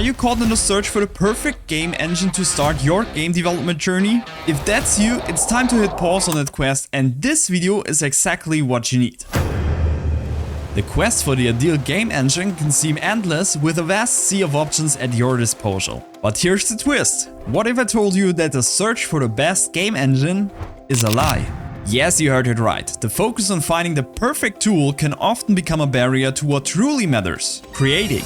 Are you caught in the search for the perfect game engine to start your game development journey? If that's you, it's time to hit pause on that quest, and this video is exactly what you need. The quest for the ideal game engine can seem endless with a vast sea of options at your disposal. But here's the twist. What if I told you that the search for the best game engine is a lie? Yes, you heard it right. The focus on finding the perfect tool can often become a barrier to what truly matters: creating.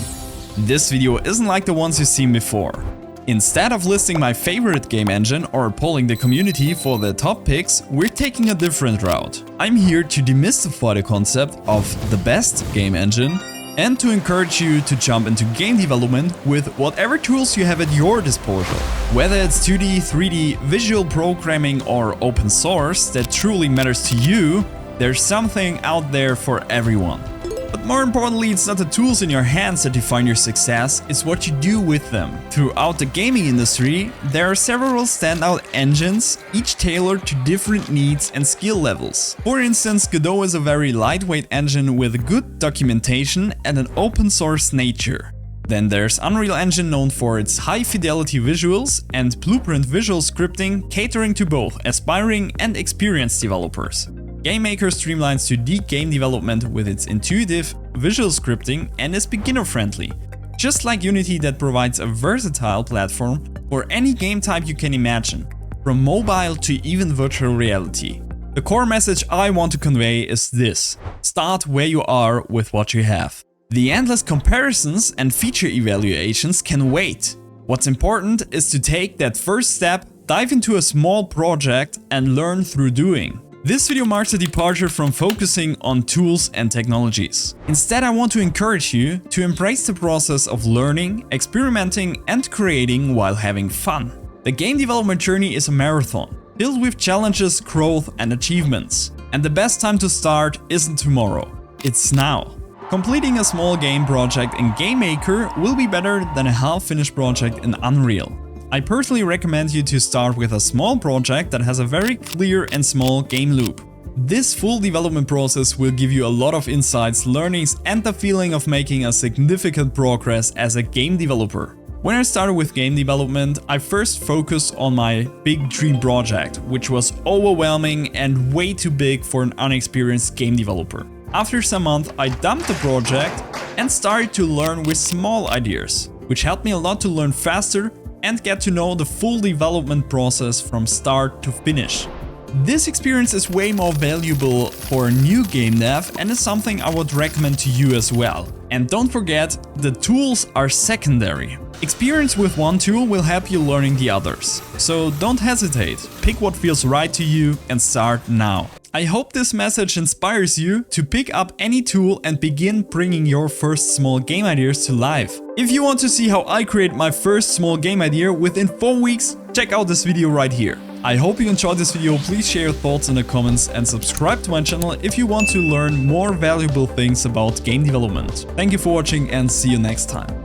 This video isn't like the ones you've seen before. Instead of listing my favorite game engine or polling the community for the top picks, we're taking a different route. I'm here to demystify the concept of the best game engine and to encourage you to jump into game development with whatever tools you have at your disposal. Whether it's 2D, 3D, visual programming or open source that truly matters to you, there's something out there for everyone. But more importantly, it's not the tools in your hands that define your success, it's what you do with them. Throughout the gaming industry, there are several standout engines, each tailored to different needs and skill levels. For instance, Godot is a very lightweight engine with good documentation and an open source nature. Then there's Unreal Engine, known for its high fidelity visuals, and Blueprint visual scripting, catering to both aspiring and experienced developers. GameMaker streamlines 2D game development with its intuitive visual scripting and is beginner-friendly, just like Unity that provides a versatile platform for any game type you can imagine, from mobile to even virtual reality. The core message I want to convey is this: start where you are with what you have. The endless comparisons and feature evaluations can wait. What's important is to take that first step, dive into a small project and learn through doing. This video marks a departure from focusing on tools and technologies. Instead, I want to encourage you to embrace the process of learning, experimenting, and creating while having fun. The game development journey is a marathon, filled with challenges, growth, and achievements. And the best time to start isn't tomorrow, it's now. Completing a small game project in GameMaker will be better than a half-finished project in Unreal. I personally recommend you to start with a small project that has a very clear and small game loop. This full development process will give you a lot of insights, learnings, and the feeling of making a significant progress as a game developer. When I started with game development, I first focused on my big dream project, which was overwhelming and way too big for an unexperienced game developer. After some months, I dumped the project and started to learn with small ideas, which helped me a lot to learn faster and get to know the full development process from start to finish. This experience is way more valuable for a new game dev and is something I would recommend to you as well. And don't forget, the tools are secondary. Experience with one tool will help you learning the others. So don't hesitate, pick what feels right to you and start now. I hope this message inspires you to pick up any tool and begin bringing your first small game ideas to life. If you want to see how I create my first small game idea within 4 weeks, check out this video right here. I hope you enjoyed this video. Please share your thoughts in the comments and subscribe to my channel if you want to learn more valuable things about game development. Thank you for watching and see you next time.